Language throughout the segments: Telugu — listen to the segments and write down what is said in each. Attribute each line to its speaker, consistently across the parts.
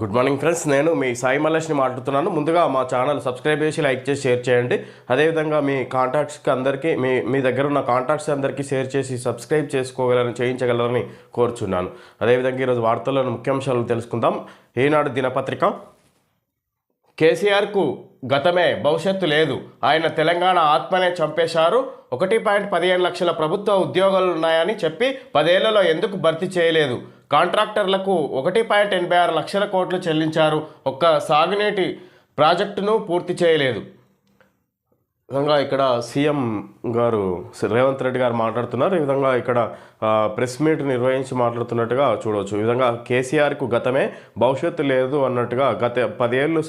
Speaker 1: గుడ్ మార్నింగ్ ఫ్రెండ్స్, నేను మీ సాయి మల్లేష్ని మాట్లాడుతున్నాను. ముందుగా మా ఛానల్ సబ్స్క్రైబ్ చేసి లైక్ చేసి షేర్ చేయండి. అదేవిధంగా మీ కాంటాక్ట్స్కి అందరికీ మీ దగ్గర ఉన్న కాంటాక్ట్స్ అందరికీ షేర్ చేసి సబ్స్క్రైబ్ చేయించగలరని కోరుచున్నాను. అదేవిధంగా ఈరోజు వార్తల్లోని ముఖ్యాంశాలు తెలుసుకుందాం. ఈనాడు దినపత్రిక. కేసీఆర్కు గతమే భవిష్యత్తు లేదు, ఆయన తెలంగాణ ఆత్మనే చంపేశారు. 1.15 లక్షల ప్రభుత్వ ఉద్యోగాలు ఉన్నాయని చెప్పి 10 ఏళ్లలో ఎందుకు భర్తీ చేయలేదు? కాంట్రాక్టర్లకు 1.86 లక్షల కోట్లు చెల్లించారు, ఒక్క సాగునీటి ప్రాజెక్టును పూర్తి చేయలేదు. విధంగా ఇక్కడ సీఎం గారు రేవంత్ రెడ్డి గారు మాట్లాడుతున్నారు. ఈ విధంగా ఇక్కడ ప్రెస్ మీట్ నిర్వహించి మాట్లాడుతున్నట్టుగా చూడవచ్చు. ఈ విధంగా కేసీఆర్కు గతమే భవిష్యత్తు లేదు అన్నట్టుగా గత 10 ఏళ్ళు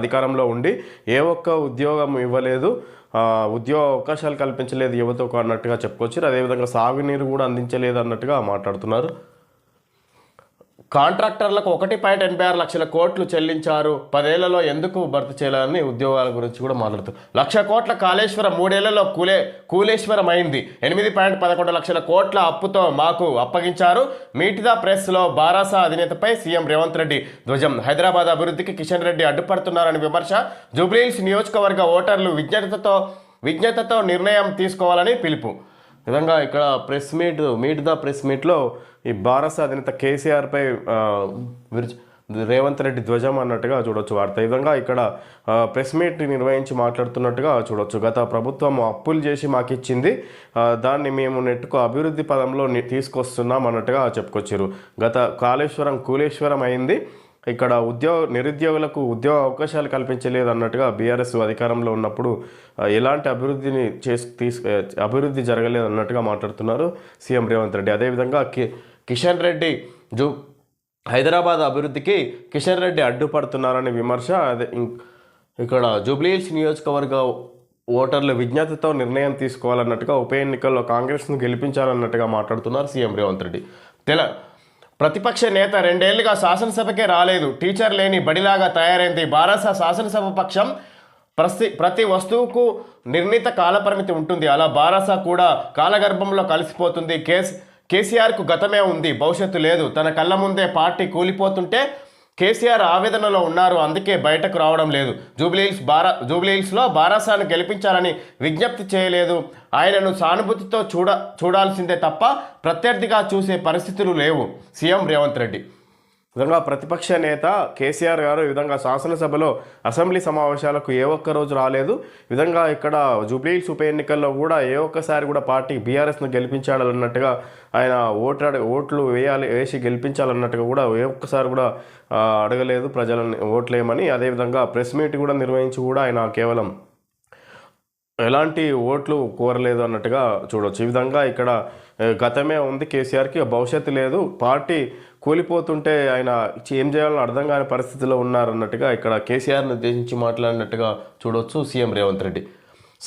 Speaker 1: అధికారంలో ఉండి ఏ ఒక్క ఉద్యోగం ఇవ్వలేదు, ఉద్యోగ అవకాశాలు కల్పించలేదు యువతకు అన్నట్టుగా చెప్పుకోవచ్చు. అదేవిధంగా సాగునీరు కూడా అందించలేదు అన్నట్టుగా మాట్లాడుతున్నారు. కాంట్రాక్టర్లకు 1.86 లక్షల కోట్లు చెల్లించారు, 10 ఏళ్లలో ఎందుకు భర్తీ చేయాలని ఉద్యోగాల గురించి కూడా మాట్లాడుతారు. 1,00,000 కోట్ల కాళేశ్వరం 3 ఏళ్లలో కూలేశ్వరం అయింది. 8.11 లక్షల కోట్ల అప్పుతో మాకు అప్పగించారు. మీట్ ద ప్రెస్లో బారాసా అధినేతపై సీఎం రేవంత్ రెడ్డి ధ్వజం. హైదరాబాద్ అభివృద్ధికి కిషన్ రెడ్డి అడ్డుపడుతున్నారని విమర్శ. జూబ్లీహిల్స్ నియోజకవర్గ ఓటర్లు విజ్ఞతతో నిర్ణయం తీసుకోవాలని పిలుపు. విధంగా ఇక్కడ మీట్ ద ప్రెస్ మీట్లో ఈ బారాసా అధినేత కేసీఆర్పై రేవంత్ రెడ్డి ధ్వజం అన్నట్టుగా చూడొచ్చు వార్త. ఈ విధంగా ఇక్కడ ప్రెస్ మీట్ నిర్వహించి మాట్లాడుతున్నట్టుగా చూడొచ్చు. గత ప్రభుత్వం అప్పులు చేసి మాకు ఇచ్చింది, దాన్ని మేము నెట్టుకు అభివృద్ధి పదంలో తీసుకొస్తున్నాం అన్నట్టుగా చెప్పుకొచ్చారు. గత కూలేశ్వరం అయింది, ఇక్కడ నిరుద్యోగులకు ఉద్యోగ అవకాశాలు కల్పించలేదు అన్నట్టుగా బీఆర్ఎస్ అధికారంలో ఉన్నప్పుడు ఎలాంటి అభివృద్ధి జరగలేదు అన్నట్టుగా మాట్లాడుతున్నారు సీఎం రేవంత్ రెడ్డి. అదేవిధంగా కిషన్ రెడ్డి హైదరాబాద్ అభివృద్ధికి కిషన్ రెడ్డి అడ్డుపడుతున్నారని విమర్శ. ఇక్కడ జూబ్లీహిల్స్ నియోజకవర్గ ఓటర్లు విజ్ఞతతో నిర్ణయం తీసుకోవాలన్నట్టుగా ఉప ఎన్నికల్లో కాంగ్రెస్ను గెలిపించాలన్నట్టుగా మాట్లాడుతున్నారు సీఎం రేవంత్ రెడ్డి. ప్రతిపక్ష నేత 2 ఏళ్లుగా శాసనసభకే రాలేదు, టీచర్ లేని బడిలాగా తయారైంది. బారాసా శాసనసభ పక్షం ప్రతి వస్తువుకు నిర్ణీత కాలపరిమితి ఉంటుంది, అలా బారాసా కూడా కాలగర్భంలో కలిసిపోతుంది. కేసీఆర్కు గతమే ఉంది, భవిష్యత్తు లేదు. తన కళ్ళ ముందే పార్టీ కూలిపోతుంటే కేసీఆర్ ఆవేదనలో ఉన్నారు, అందుకే బయటకు రావడం లేదు. జూబ్లీహిల్స్లో బారాసాను గెలిపించాలని విజ్ఞప్తి చేయలేదు. ఆయనను సానుభూతితో చూడాల్సిందే తప్ప ప్రత్యర్థిగా చూసే పరిస్థితులు లేవు. సీఎం రేవంత్ రెడ్డి. విధంగా ప్రతిపక్ష నేత కేసీఆర్ గారు ఈ విధంగా శాసనసభలో అసెంబ్లీ సమావేశాలకు ఏ ఒక్క రోజు రాలేదు. విధంగా ఇక్కడ జూబ్లీహిల్స్ ఉప ఎన్నికల్లో కూడా ఏ ఒక్కసారి కూడా పార్టీ బీఆర్ఎస్ను గెలిపించాలన్నట్టుగా ఆయన ఓట్లు వేసి గెలిపించాలన్నట్టుగా కూడా ఏ ఒక్కసారి కూడా అడగలేదు ప్రజలను ఓట్లేయమని. అదేవిధంగా ప్రెస్ మీట్ కూడా నిర్వహించి కూడా ఆయన కేవలం ఎలాంటి ఓట్లు కోరలేదు అన్నట్టుగా చూడవచ్చు. ఈ విధంగా ఇక్కడ గతమే ఉంది కేసీఆర్కి, భవిష్యత్తు లేదు, పార్టీ కూలిపోతుంటే ఆయన ఏం చేయాలో అర్థం కాని పరిస్థితిలో ఉన్నారన్నట్టుగా ఇక్కడ కేసీఆర్ని ఉద్దేశించి మాట్లాడినట్టుగా చూడవచ్చు సీఎం రేవంత్ రెడ్డి.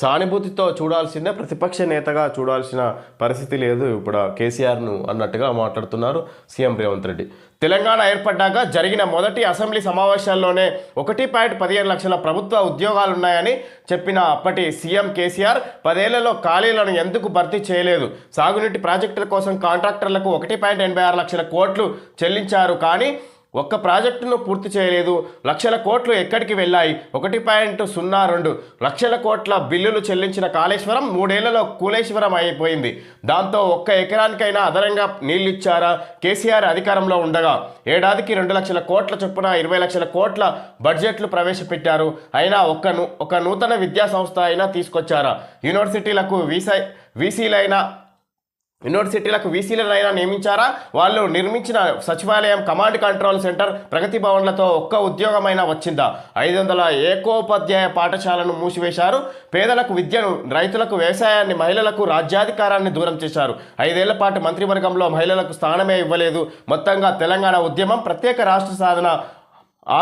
Speaker 1: సానుభూతితో చూడాల్సిందే, ప్రతిపక్ష నేతగా చూడాల్సిన పరిస్థితి లేదు ఇప్పుడు కేసీఆర్ను అన్నట్టుగా మాట్లాడుతున్నారు సీఎం రేవంత్ రెడ్డి. తెలంగాణ ఏర్పడ్డాక జరిగిన మొదటి అసెంబ్లీ సమావేశాల్లోనే 1.15 లక్షల ప్రభుత్వ ఉద్యోగాలున్నాయని చెప్పిన అప్పటి సీఎం కేసీఆర్ 10 ఏళ్లలో ఖాళీలను ఎందుకు భర్తీ చేయలేదు? సాగునీటి ప్రాజెక్టుల కోసం కాంట్రాక్టర్లకు 1.86 లక్షల కోట్లు చెల్లించారు, కానీ ఒక్క ప్రాజెక్టును పూర్తి చేయలేదు. లక్షల కోట్లు ఎక్కడికి వెళ్ళాయి? 1.02 లక్షల కోట్ల బిల్లులు చెల్లించిన కాళేశ్వరం 3 ఏళ్లలో కూలేశ్వరం అయిపోయింది. దాంతో ఒక్క ఎకరానికైనా అదనంగా నీళ్లిచ్చారా? కేసీఆర్ అధికారంలో ఉండగా ఏడాదికి 2 లక్షల కోట్ల చొప్పున 20 లక్షల కోట్ల బడ్జెట్లు ప్రవేశపెట్టారు. అయినా ఒక నూతన విద్యా సంస్థ అయినా తీసుకొచ్చారా? యూనివర్సిటీలకు వీసీలనైనా నియమించారా? వాళ్ళు నిర్మించిన సచివాలయం, కమాండ్ కంట్రోల్ సెంటర్, ప్రగతి భవన్లతో ఒక్క ఉద్యోగమైనా వచ్చిందా? 500 ఏకోపాధ్యాయ పాఠశాలను మూసివేశారు. పేదలకు విద్యను, రైతులకు వ్యవసాయాన్ని, మహిళలకు రాజ్యాధికారాన్ని దూరం చేశారు. 5 ఏళ్ల పాటు మంత్రివర్గంలో మహిళలకు స్థానమే ఇవ్వలేదు. మొత్తంగా తెలంగాణ ఉద్యమం, ప్రత్యేక రాష్ట్ర సాధన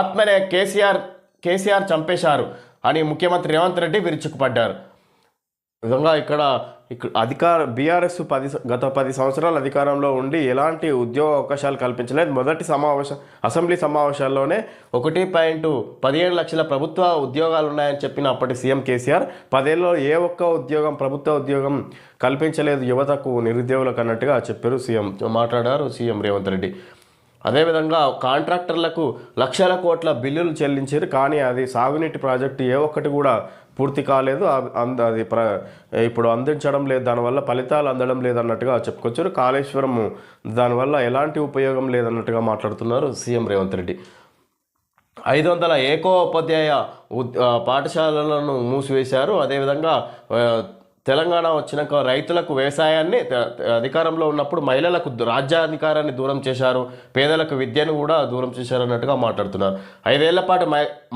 Speaker 1: ఆత్మనే కేసీఆర్ చంపేశారు అని ముఖ్యమంత్రి రేవంత్ రెడ్డి విరుచుకుపడ్డారు. విధంగా ఇక్కడ బీఆర్ఎస్ గత 10 సంవత్సరాల అధికారంలో ఉండి ఎలాంటి ఉద్యోగ అవకాశాలు కల్పించలేదు. మొదటి అసెంబ్లీ సమావేశాల్లోనే 1.15 లక్షల ప్రభుత్వ ఉద్యోగాలు ఉన్నాయని చెప్పిన అప్పటి సీఎం కేసీఆర్ 10 ఏళ్ళలో ఏ ఒక్క ప్రభుత్వ ఉద్యోగం కల్పించలేదు యువతకు, నిరుద్యోగులకు అన్నట్టుగా మాట్లాడారు సీఎం రేవంత్ రెడ్డి. అదేవిధంగా కాంట్రాక్టర్లకు లక్షల కోట్ల బిల్లులు చెల్లించారు, కానీ అది సాగునీటి ప్రాజెక్టు ఏ ఒక్కటి కూడా పూర్తి కాలేదు. అది ఇప్పుడు అందించడం లేదు, దానివల్ల ఫలితాలు అందడం లేదన్నట్టుగా చెప్పుకొచ్చారు. కాళేశ్వరం దానివల్ల ఎలాంటి ఉపయోగం లేదన్నట్టుగా మాట్లాడుతున్నారు సీఎం రేవంత్ రెడ్డి. 500 ఏకోపాధ్యాయ పాఠశాలలను మూసివేశారు. అదేవిధంగా తెలంగాణ వచ్చినాక రైతులకు వ్యవసాయాన్ని అధికారంలో ఉన్నప్పుడు మహిళలకు రాజ్యాధికారాన్ని దూరం చేశారు, పేదలకు విద్యను కూడా దూరం చేశారు అన్నట్టుగా మాట్లాడుతున్నారు. 5 ఏళ్ల పాటు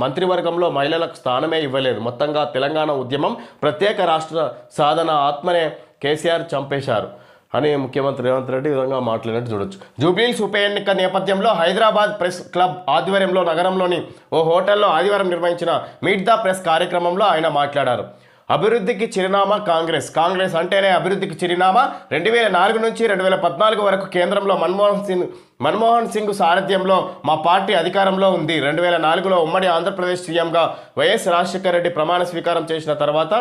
Speaker 1: మంత్రివర్గంలో మహిళలకు స్థానమే ఇవ్వలేదు. మొత్తంగా తెలంగాణ ఉద్యమం ప్రత్యేక రాష్ట్ర సాధన ఆత్మనే కేసీఆర్ చంపేశారు అని ముఖ్యమంత్రి రేవంత్ రెడ్డి విధంగా మాట్లాడినట్టు చూడొచ్చు. జూబ్లీహిల్స్ ఉప ఎన్నిక నేపథ్యంలో హైదరాబాద్ ప్రెస్ క్లబ్ ఆధ్వర్యంలో నగరంలోని ఓ హోటల్లో ఆదివారం నిర్వహించిన మీట్ ద ప్రెస్ కార్యక్రమంలో ఆయన మాట్లాడారు. అభివృద్ధికి చిరునామా కాంగ్రెస్, కాంగ్రెస్ అంటేనే అభివృద్ధికి చిరునామా. 2004 నుంచి 2014 వరకు కేంద్రంలో మన్మోహన్ సింగ్ సారథ్యంలో మా పార్టీ అధికారంలో ఉంది. 2004లో ఉమ్మడి ఆంధ్రప్రదేశ్ సీఎంగా వైఎస్ రాజశేఖర రెడ్డి ప్రమాణ స్వీకారం చేసిన తర్వాత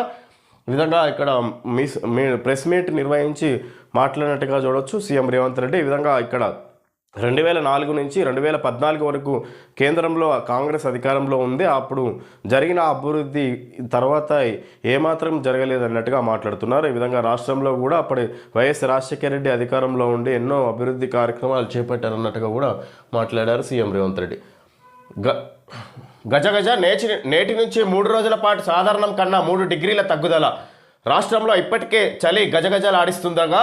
Speaker 1: ఈ విధంగా ఇక్కడ ప్రెస్ మీట్ నిర్వహించి మాట్లాడినట్టుగా చూడవచ్చు సీఎం రేవంత్ రెడ్డి. ఈ విధంగా ఇక్కడ 2004 నుంచి 2014 వరకు కేంద్రంలో కాంగ్రెస్ అధికారంలో ఉంది, అప్పుడు జరిగిన అభివృద్ధి తర్వాత ఏమాత్రం జరగలేదు అన్నట్టుగా మాట్లాడుతున్నారు. ఈ విధంగా రాష్ట్రంలో కూడా అప్పటి వైఎస్ రాజశేఖర రెడ్డి అధికారంలో ఉండి ఎన్నో అభివృద్ధి కార్యక్రమాలు చేపట్టారన్నట్టుగా కూడా మాట్లాడారు సీఎం రేవంత్ రెడ్డి. గజగజ నేటి నుంచి 3 రోజుల పాటు సాధారణం కన్నా 3 డిగ్రీల తగ్గుదల. రాష్ట్రంలో ఇప్పటికే చలి గజగజలాడిస్తుండగా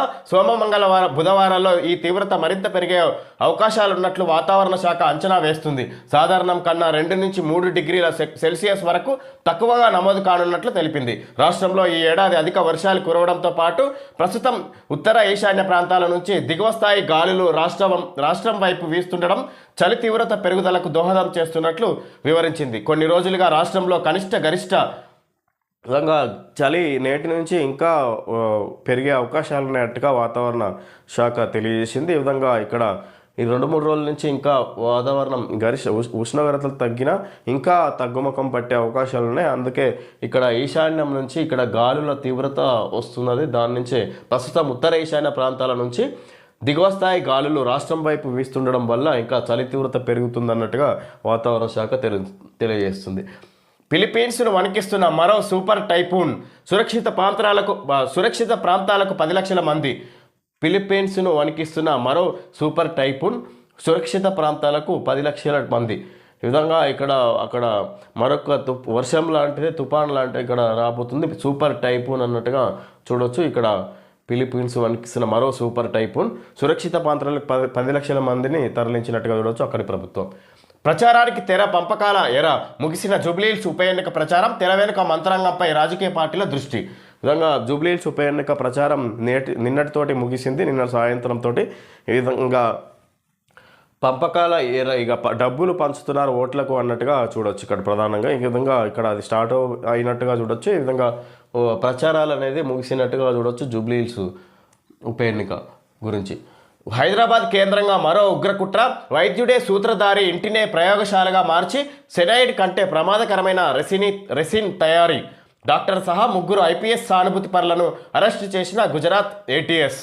Speaker 1: మంగళవారం బుధవారాల్లో ఈ తీవ్రత మరింత పెరిగే అవకాశాలున్నట్లు వాతావరణ శాఖ అంచనా వేస్తుంది. సాధారణం కన్నా 2 నుంచి 3 డిగ్రీల సెల్సియస్ వరకు తక్కువగా నమోదు కానున్నట్లు తెలిపింది. రాష్ట్రంలో ఈ ఏడాది అధిక వర్షాలు కురవడంతో పాటు ప్రస్తుతం ఉత్తర ఈశాన్య ప్రాంతాల నుంచి దిగువ స్థాయి గాలులు రాష్ట్రం వైపు వీస్తుండడం చలి తీవ్రత పెరుగుదలకు దోహదం చేస్తున్నట్లు వివరించింది. కొన్ని రోజులుగా రాష్ట్రంలో కనిష్ట గరిష్ట విధంగా చలి నేటి నుంచి ఇంకా పెరిగే అవకాశాలు ఉన్నట్టుగా వాతావరణ శాఖ తెలియజేసింది. ఈ విధంగా ఇక్కడ ఈ 2-3 రోజుల నుంచి ఇంకా వాతావరణం ఉష్ణోగ్రతలు తగ్గినా ఇంకా తగ్గుముఖం పట్టే అవకాశాలు ఉన్నాయి. అందుకే ఇక్కడ ఈశాన్యం నుంచి ఇక్కడ గాలుల తీవ్రత వస్తున్నది. దాని నుంచి ప్రస్తుతం ఉత్తర ఈశాన్య ప్రాంతాల నుంచి దిగువ స్థాయి గాలులు రాష్ట్రం వైపు వీస్తుండడం వల్ల ఇంకా చలి తీవ్రత పెరుగుతుందన్నట్టుగా వాతావరణ శాఖ తెలియజేస్తుంది. ఫిలిప్పీన్స్ను వణికిస్తున్న మరో సూపర్ టైఫూన్, సురక్షిత ప్రాంతాలకు 10 లక్షల మంది. ఫిలిప్పీన్స్ను వణికిస్తున్న మరో సూపర్ టైఫూన్ సురక్షిత ప్రాంతాలకు 10 లక్షల మంది. ఈ విధంగా అక్కడ మరొక వర్షం లాంటిది, తుఫాన్ లాంటిది ఇక్కడ రాబోతుంది. సూపర్ టైఫూన్ అన్నట్టుగా చూడవచ్చు. ఇక్కడ ఫిలిప్పీన్స్ వణికిస్తున్న మరో సూపర్ టైఫూన్ సురక్షిత ప్రాంతాలకు 10 లక్షల మందిని తరలించినట్టుగా చూడవచ్చు అక్కడి ప్రభుత్వం. ప్రచారానికి తెర పంపకాల ఎర ముగిసిన జూబ్లీహిల్స్ ఉప ఎన్నిక ప్రచారం, తెర వెనుక మంత్రాంగంపై రాజకీయ పార్టీల దృష్టి. విధంగా జూబ్లీహిల్స్ ఉప ఎన్నిక ప్రచారం నిన్నటితోటి ముగిసింది, నిన్న సాయంత్రంతో. ఈ విధంగా పంపకాల ఎర, ఇక డబ్బులు పంచుతున్నారు ఓట్లకు అన్నట్టుగా చూడొచ్చు ఇక్కడ ప్రధానంగా. ఈ విధంగా ఇక్కడ అది స్టార్ట్ అయినట్టుగా చూడొచ్చు. ఈ విధంగా ప్రచారాలు అనేది ముగిసినట్టుగా చూడొచ్చు జూబ్లీహిల్స్ ఉప ఎన్నిక గురించి. హైదరాబాద్ కేంద్రంగా మరో ఉగ్రకుట్ర, వైద్యుడే సూత్రధారి ఇంటినే ప్రయోగశాలగా మార్చి సెనైడ్ కంటే ప్రమాదకరమైన రెసిన్ తయారీ. డాక్టర్ సహా 3 ఐపీఎస్ సానుభూతి పరులను అరెస్టు చేసిన గుజరాత్ ఏటీఎస్.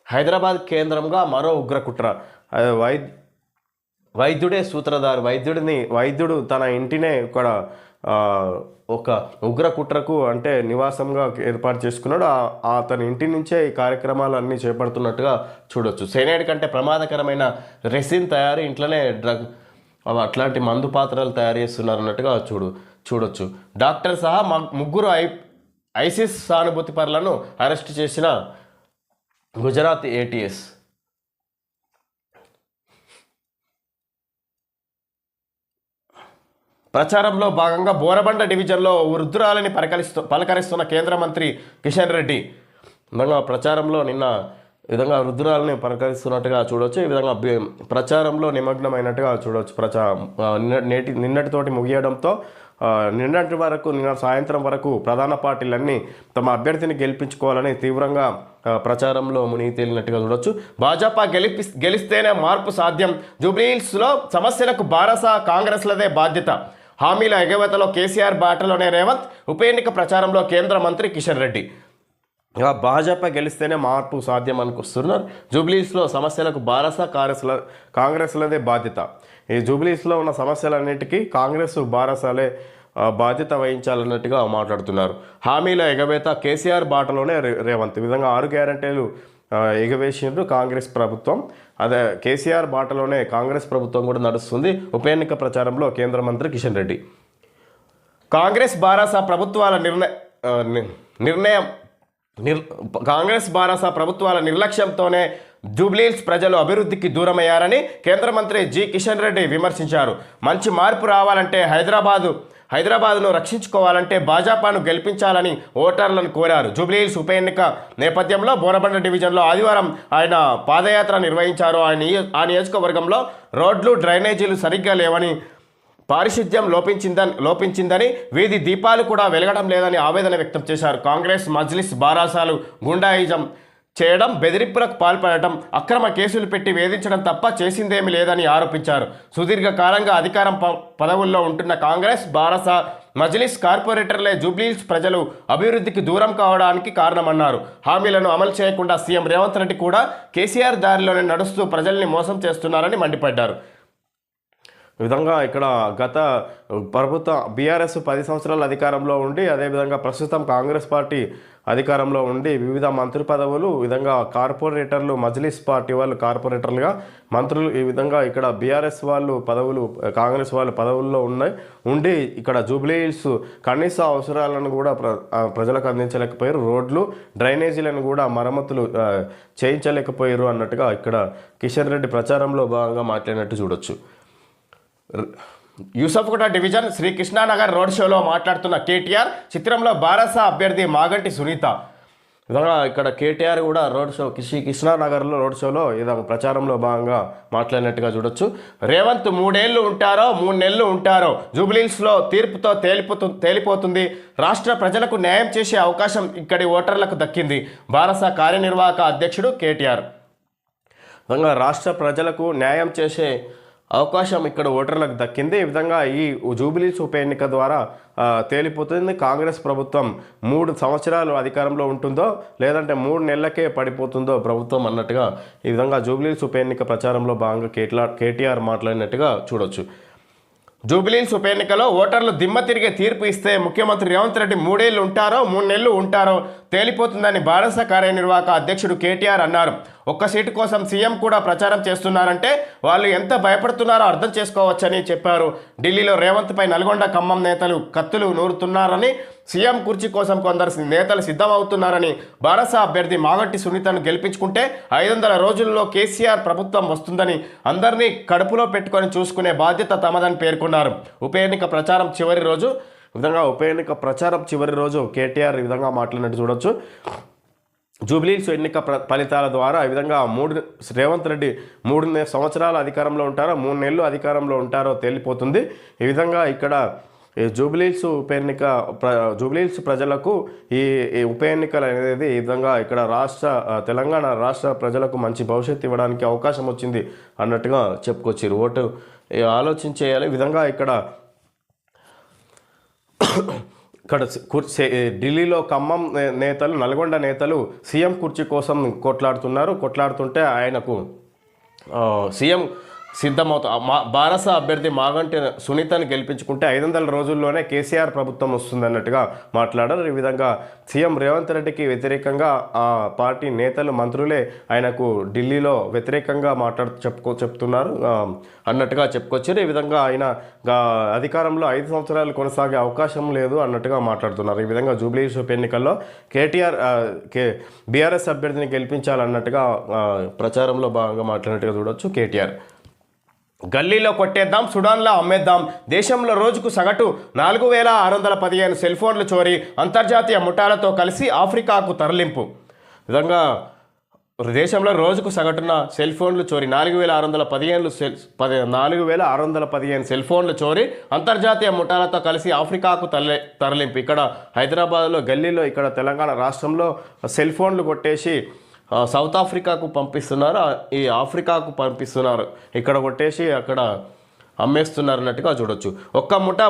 Speaker 1: హైదరాబాద్ కేంద్రంగా మరో ఉగ్రకుట్ర, వైద్యుడే సూత్రధారి, వైద్యుడు తన ఇంటినే ఇక్కడ ఒక ఉగ్ర కుట్రకు అంటే నివాసంగా ఏర్పాటు చేసుకున్నాడు. అతని ఇంటి నుంచే ఈ కార్యక్రమాలన్నీ చేపడుతున్నట్టుగా చూడొచ్చు. సైనైడ్ కంటే ప్రమాదకరమైన రెసిన్ తయారీ, ఇంట్లోనే అట్లాంటి మందు పాత్రలు తయారు చేస్తున్నారు అన్నట్టుగా చూడొచ్చు. డాక్టర్ సహా 3 ఐసిస్ సానుభూతి పరులను అరెస్ట్ చేసిన గుజరాత్ ఏటీఎస్. ప్రచారంలో భాగంగా బోరబండ డివిజన్లో వృద్ధురాలని పలకరిస్తున్న కేంద్ర మంత్రి కిషన్ రెడ్డి. విధంగా ప్రచారంలో నిన్న విధంగా వృద్ధురాలని పలకరిస్తున్నట్టుగా చూడవచ్చు. ఈ విధంగా ప్రచారంలో నిమగ్నమైనట్టుగా చూడవచ్చు. నిన్నటితోటి ముగియడంతో నిన్న సాయంత్రం వరకు ప్రధాన పార్టీలన్నీ తమ అభ్యర్థిని గెలిపించుకోవాలని తీవ్రంగా ప్రచారంలో మునిగి తేలినట్టుగా చూడవచ్చు. భాజపా గెలిస్తేనే మార్పు సాధ్యం, జూబ్లీహిల్స్లో సమస్యలకు బారస కాంగ్రెస్లదే బాధ్యత. హామీల ఎగవేతలో కేసీఆర్ బాటలోనే రేవంత్. ఉప ఎన్నిక ప్రచారంలో కేంద్ర మంత్రి కిషన్ రెడ్డి. భాజపా గెలిస్తేనే మార్పు సాధ్యం అనుకొస్తున్నారు. జూబ్లీస్లో సమస్యలకు బారస కాంగ్రెస్లదే బాధ్యత. ఈ జూబ్లీస్లో ఉన్న సమస్యలన్నిటికీ కాంగ్రెస్ బారసాలే బాధ్యత వహించాలన్నట్టుగా మాట్లాడుతున్నారు. హామీల ఎగవేత కేసీఆర్ బాటలోనే రేవంత్. ఈ విధంగా 6 గ్యారంటీలు ఎగవేసిండ్రు కాంగ్రెస్ ప్రభుత్వం. అదే కేసీఆర్ బాటలోనే కాంగ్రెస్ ప్రభుత్వం కూడా నడుస్తుంది. ఉప ఎన్నిక ప్రచారంలో కేంద్ర మంత్రి కిషన్ రెడ్డి. కాంగ్రెస్ బారాస ప్రభుత్వాల కాంగ్రెస్ బారాస ప్రభుత్వాల నిర్లక్ష్యంతోనే జూబ్లీహిల్స్ ప్రజలు అభివృద్ధికి దూరమయ్యారని కేంద్ర మంత్రి జి కిషన్ రెడ్డి విమర్శించారు. మంచి మార్పు రావాలంటే హైదరాబాద్ను రక్షించుకోవాలంటే భాజపాను గెలిపించాలని ఓటర్లను కోరారు. జూబ్లీహిల్స్ ఉప ఎన్నిక నేపథ్యంలో బోరబండ డివిజన్లో ఆదివారం ఆయన పాదయాత్ర నిర్వహించారు. ఆ నియోజకవర్గంలో రోడ్లు డ్రైనేజీలు సరిగ్గా లేవని, పారిశుద్ధ్యం లోపించిందని, వీధి దీపాలు కూడా వెలగడం లేదని ఆవేదన వ్యక్తం చేశారు. కాంగ్రెస్ మజ్లిస్ బారాసాలు గుండాయిజం చేయడం, బెదిరింపులకు పాల్పడటం, అక్రమ కేసులు పెట్టి వేధించడం తప్ప చేసిందేమీ లేదని ఆరోపించారు. సుదీర్ఘకాలంగా అధికారం పదవుల్లో ఉంటున్న కాంగ్రెస్ బారాస మజ్లిస్ కార్పొరేటర్లే జూబ్లీహిల్స్ ప్రజలు అభివృద్ధికి దూరం కావడానికి కారణమన్నారు. హామీలను అమలు చేయకుండా సీఎం రేవంత్ రెడ్డి కూడా కేసీఆర్ దారిలోనే నడుస్తూ ప్రజల్ని మోసం చేస్తున్నారని మండిపడ్డారు. ఈ విధంగా ఇక్కడ గత ప్రభుత్వ బీఆర్ఎస్ 10 సంవత్సరాల అధికారంలో ఉండి, అదేవిధంగా ప్రస్తుతం కాంగ్రెస్ పార్టీ అధికారంలో ఉండి వివిధ మంత్రి పదవులు, ఈ విధంగా కార్పొరేటర్లు, మజ్లిస్ పార్టీ వాళ్ళు కార్పొరేటర్లుగా మంత్రులు, ఈ విధంగా ఇక్కడ బీఆర్ఎస్ వాళ్ళు పదవులు, కాంగ్రెస్ వాళ్ళు పదవుల్లో ఉండి ఇక్కడ జూబ్లీహిల్స్ కనీస అవసరాలను కూడా ప్రజలకు అందించలేకపోయారు. రోడ్లు డ్రైనేజీలను కూడా మరమ్మతులు చేయించలేకపోయారు అన్నట్టుగా ఇక్కడ కిషన్ రెడ్డి ప్రచారంలో భాగంగా మాట్లాడినట్టు చూడొచ్చు. యూసఫ్గూడ డివిజన్ శ్రీకృష్ణానగర్ రోడ్ షోలో మాట్లాడుతున్న కేటీఆర్, చిత్రంలో బారాస అభ్యర్థి మాగంటి సునీత. విధంగా ఇక్కడ కేటీఆర్ కూడా రోడ్ షో కృష్ణానగర్లో రోడ్ షోలో విధంగా ప్రచారంలో భాగంగా మాట్లాడినట్టుగా చూడొచ్చు. రేవంత్ 3 ఏళ్ళు ఉంటారో 3 నెలలు ఉంటారో, జూబ్లీహిల్స్లో తీర్పుతో తేలిపోతుంది. రాష్ట్ర ప్రజలకు న్యాయం చేసే అవకాశం ఇక్కడి ఓటర్లకు దక్కింది. బారాస కార్యనిర్వాహక అధ్యక్షుడు కేటీఆర్. విధంగా రాష్ట్ర ప్రజలకు న్యాయం చేసే అవకాశం ఇక్కడ ఓటర్లకు దక్కింది. ఈ విధంగా ఈ జూబ్లీహిల్స్ ఉప ఎన్నిక ద్వారా తేలిపోతుంది. కాంగ్రెస్ ప్రభుత్వం 3 సంవత్సరాలు అధికారంలో ఉంటుందో లేదంటే 3 నెలలకే పడిపోతుందో ప్రభుత్వం అన్నట్టుగా ఈ విధంగా జూబ్లీహిల్స్ ఉప ఎన్నిక ప్రచారంలో భాగంగా కేటీఆర్ మాట్లాడినట్టుగా చూడొచ్చు. జూబ్లీహిల్స్ ఉప ఎన్నికలో ఓటర్లు దిమ్మ తిరిగే తీర్పు ఇస్తే ముఖ్యమంత్రి రేవంత్ రెడ్డి 3 ఏళ్ళు ఉంటారో 3 నెలలు ఉంటారో తేలిపోతుందని బారాస కార్యనిర్వాహక అధ్యక్షుడు కేటీఆర్ అన్నారు. ఒక్క సీటు కోసం సీఎం కూడా ప్రచారం చేస్తున్నారంటే వాళ్ళు ఎంత భయపడుతున్నారో అర్థం చేసుకోవచ్చని చెప్పారు. ఢిల్లీలో రేవంత్ పై నల్గొండ ఖమ్మం నేతలు కత్తులు నూరుతున్నారని, సీఎం కుర్చీ కోసం కొందరు నేతలు సిద్ధమవుతున్నారని, బారాస అభ్యర్థి మాగంటి సునీతను గెలిపించుకుంటే 500 రోజుల్లో కేసీఆర్ ప్రభుత్వం వస్తుందని, అందరినీ కడుపులో పెట్టుకొని చూసుకునే బాధ్యత తమదని పేర్కొన్నారు. ఉప ఎన్నిక ప్రచారం చివరి రోజు కేటీఆర్ ఈ విధంగా మాట్లాడినట్టు చూడొచ్చు. జూబ్లీహిల్స్ ఎన్నిక ఫలితాల ద్వారా ఈ విధంగా రేవంత్ రెడ్డి 3 సంవత్సరాల అధికారంలో ఉంటారో 3 నెలలు అధికారంలో ఉంటారో తేలిపోతుంది. ఈ విధంగా ఇక్కడ జూబ్లీహిల్స్ ప్రజలకు ఈ ఉప ఎన్నికలు అనేది ఈ విధంగా ఇక్కడ తెలంగాణ రాష్ట్ర ప్రజలకు మంచి భవిష్యత్తు ఇవ్వడానికి అవకాశం వచ్చింది అన్నట్టుగా చెప్పుకొచ్చారు. ఓటు ఆలోచించేయాలి. ఈ విధంగా ఇక్కడ ఢిల్లీలో ఖమ్మం నేతలు, నల్గొండ నేతలు సీఎం కుర్చీ కోసం కొట్లాడుతుంటే ఆయనకు సీఎం బారాస అభ్యర్థి మాగంటి సునీతను గెలిపించుకుంటే 500 రోజుల్లోనే కేసీఆర్ ప్రభుత్వం వస్తుందన్నట్టుగా మాట్లాడారు. ఈ విధంగా సీఎం రేవంత్ రెడ్డికి వ్యతిరేకంగా ఆ పార్టీ నేతలు, మంత్రులే ఆయనకు ఢిల్లీలో వ్యతిరేకంగా చెప్తున్నారు అన్నట్టుగా చెప్పుకొచ్చారు. ఈ విధంగా ఆయన అధికారంలో 5 సంవత్సరాలు కొనసాగే అవకాశం లేదు అన్నట్టుగా మాట్లాడుతున్నారు. ఈ విధంగా జూబ్లీహిల్స్ ఉప ఎన్నికల్లో బీఆర్ఎస్ అభ్యర్థిని గెలిపించాలన్నట్టుగా ప్రచారంలో భాగంగా మాట్లాడినట్టుగా చూడొచ్చు కేటీఆర్. గల్లీలో కొట్టేద్దాం, సుడాన్లో అమ్మేద్దాం. దేశంలో రోజుకు సగటు 4615 సెల్ ఫోన్లు చోరీ, అంతర్జాతీయ ముఠాలతో కలిసి ఆఫ్రికాకు తరలింపు. విధంగా దేశంలో రోజుకు సగటున సెల్ ఫోన్లు చోరీ 4615 సెల్ ఫోన్లు చోరీ, అంతర్జాతీయ ముఠాలతో కలిసి ఆఫ్రికాకు తరలింపు. ఇక్కడ హైదరాబాద్లో గల్లీలో ఇక్కడ తెలంగాణ రాష్ట్రంలో సెల్ ఫోన్లు కొట్టేసి సౌత్ ఆఫ్రికాకు పంపిస్తున్నారు, ఈ ఆఫ్రికాకు పంపిస్తున్నారు. ఇక్కడ కొట్టేసి అక్కడ అమ్మేస్తున్నారు అన్నట్టుగా చూడొచ్చు. ఒక్క ముఠా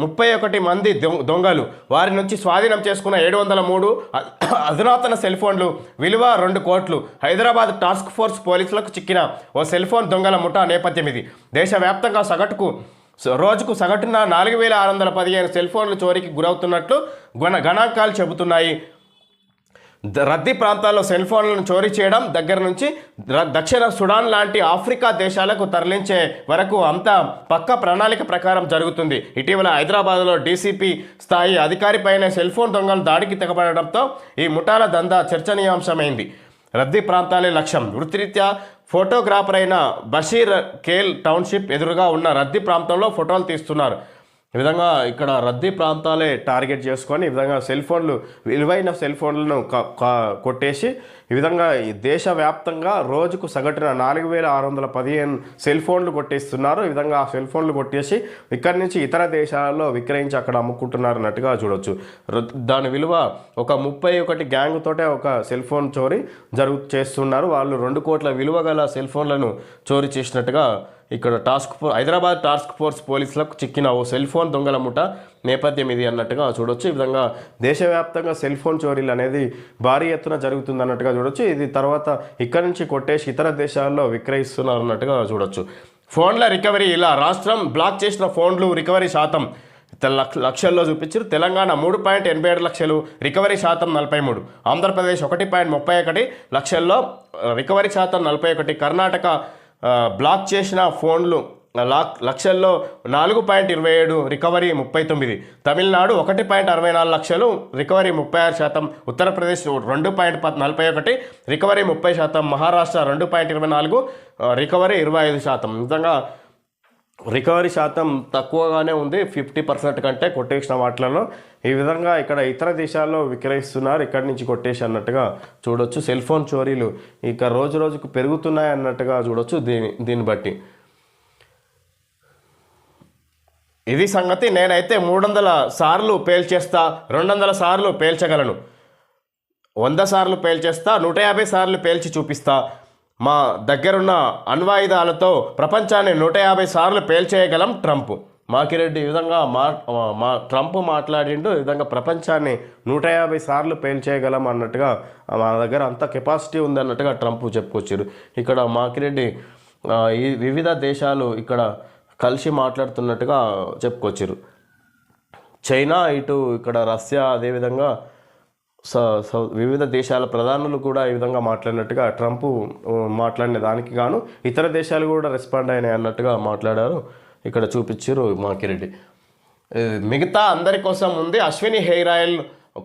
Speaker 1: 31 మంది దొంగలు, వారి నుంచి స్వాధీనం చేసుకున్న 703 అధునాతన సెల్ ఫోన్లు, విలువ 2 కోట్లు. హైదరాబాద్ టాస్క్ ఫోర్స్ పోలీసులకు చిక్కిన ఓ సెల్ ఫోన్ దొంగల ముఠా నేపథ్యం ఇది. దేశవ్యాప్తంగా రోజుకు సగటున 4615 సెల్ ఫోన్లు చోరీకి గురవుతున్నట్లు గణాంకాలు చెబుతున్నాయి. రద్దీ ప్రాంతాల్లో సెల్ ఫోన్లను చోరీ చేయడం దగ్గర నుంచి దక్షిణ సుడాన్ లాంటి ఆఫ్రికా దేశాలకు తరలించే వరకు అంతా పక్క ప్రణాళిక ప్రకారం జరుగుతుంది. ఇటీవల హైదరాబాద్లో డీసీపీ స్థాయి అధికారిపైనే సెల్ ఫోన్ దొంగలు దాడికి తెగబడడంతో ఈ ముఠాల దందా చర్చనీయాంశమైంది. రద్దీ ప్రాంతాలే లక్ష్యం. వృత్తిరీత్యా ఫోటోగ్రాఫర్ అయిన బషీర్ కేల్ టౌన్షిప్ ఎదురుగా ఉన్న రద్దీ ప్రాంతంలో ఫోటోలు తీస్తున్నారు. ఈ విధంగా ఇక్కడ రద్దీ ప్రాంతాలే టార్గెట్ చేసుకొని ఈ విధంగా సెల్ ఫోన్లు, విలువైన సెల్ ఫోన్లను కొట్టేసి ఈ విధంగా దేశవ్యాప్తంగా రోజుకు సగటున 4615 సెల్ ఫోన్లు కొట్టేస్తున్నారు. ఈ విధంగా ఆ సెల్ ఫోన్లు కొట్టేసి ఇక్కడి నుంచి ఇతర దేశాలలో విక్రయించి అక్కడ అమ్ముకుంటున్నారు అన్నట్టుగా చూడవచ్చు. దాని విలువ ఒక 31 గ్యాంగ్ తోటే ఒక సెల్ ఫోన్ చోరీ చేస్తున్నారు. వాళ్ళు 2 కోట్ల విలువ గల సెల్ ఫోన్లను చోరీ చేసినట్టుగా ఇక్కడ హైదరాబాద్ టాస్క్ ఫోర్స్ పోలీసులకు చిక్కిన ఓ సెల్ ఫోన్ దొంగల ముఠ నేపథ్యం ఇది అన్నట్టుగా చూడొచ్చు. ఈ విధంగా దేశవ్యాప్తంగా సెల్ ఫోన్ చోరీలు అనేది భారీ ఎత్తున జరుగుతుంది అన్నట్టుగా చూడొచ్చు. ఇది తర్వాత ఇక్కడ నుంచి కొట్టేసి ఇతర దేశాల్లో విక్రయిస్తున్నారు అన్నట్టుగా చూడొచ్చు. ఫోన్ల రికవరీ ఇలా రాష్ట్రం బ్లాక్ చేసిన ఫోన్లు రికవరీ శాతం లక్షల్లో చూపించారు. తెలంగాణ 3.87 లక్షలు, రికవరీ శాతం 43. ఆంధ్రప్రదేశ్ 1.31 లక్షల్లో, రికవరీ శాతం 41. కర్ణాటక బ్లాక్ చేసిన ఫోన్లు లక్షల్లో 4.27, రికవరీ 39. తమిళనాడు 1.64 లక్షలు, recovery 36%. Uttar Pradesh 2.41, recovery 30%. Maharashtra 2.24, recovery 25%. నిజంగా రికవరీ శాతం తక్కువగానే ఉంది, 50% కంటే కొట్టేసిన వాటిలలో. ఈ విధంగా ఇక్కడ ఇతర దేశాల్లో విక్రయిస్తున్నారు, ఇక్కడి నుంచి కొట్టేసి అన్నట్టుగా చూడొచ్చు. సెల్ ఫోన్ చోరీలు ఇక రోజు రోజుకు పెరుగుతున్నాయి అన్నట్టుగా చూడొచ్చు. దీన్ని బట్టి ఇది సంగతి. నేనైతే 300 సార్లు పేల్చేస్తా, 200 సార్లు పేల్చగలను, 100 సార్లు పేల్చేస్తా, 150 సార్లు పేల్చి చూపిస్తా. మా దగ్గరున్న అణ్వాయుధాలతో ప్రపంచాన్ని 150 సార్లు పేల్చేయగలం ట్రంప్. మాకిరెడ్డి ఈ విధంగా ట్రంప్ మాట్లాడిండు. ఈ విధంగా ప్రపంచాన్ని 150 సార్లు పేల్చేయగలం అన్నట్టుగా మా దగ్గర అంత కెపాసిటీ ఉంది అన్నట్టుగా ట్రంప్ చెప్పుకొచ్చారు. ఇక్కడ మాకిరెడ్డి ఈ వివిధ దేశాలు ఇక్కడ కలిసి మాట్లాడుతున్నట్టుగా చెప్పుకొచ్చారు. చైనా, ఇటు ఇక్కడ రష్యా, అదేవిధంగా వివిధ దేశాల ప్రధానులు కూడా ఈ విధంగా మాట్లాడినట్టుగా ట్రంప్ మాట్లాడిన దానికి గాను ఇతర దేశాలు కూడా రెస్పాండ్ అయినాయి అన్నట్టుగా మాట్లాడారు. ఇక్కడ చూపించారు మాకిరెడ్డి. మిగతా అందరి కోసం ఉంది అశ్విని హెయిర్ ఆయిల్,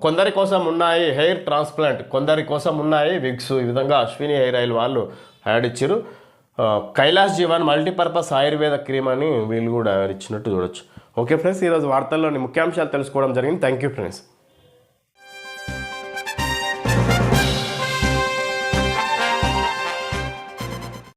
Speaker 1: కొందరి కోసం ఉన్నాయి హెయిర్ ట్రాన్స్ప్లాంట్, కొందరి కోసం ఉన్నాయి విగ్స్. ఈ విధంగా అశ్విని హెయిర్ ఆయిల్ వాళ్ళు యాడ్ ఇచ్చారు. కైలాష్ జీవన్ మల్టీపర్పస్ ఆయుర్వేద క్రీమ్ అని వీళ్ళు కూడా యాడ్ ఇచ్చినట్టు చూడొచ్చు. ఓకే ఫ్రెండ్స్, ఈరోజు వార్తల్లోని ముఖ్యాంశాలు తెలుసుకోవడం జరిగింది. Thank you friends.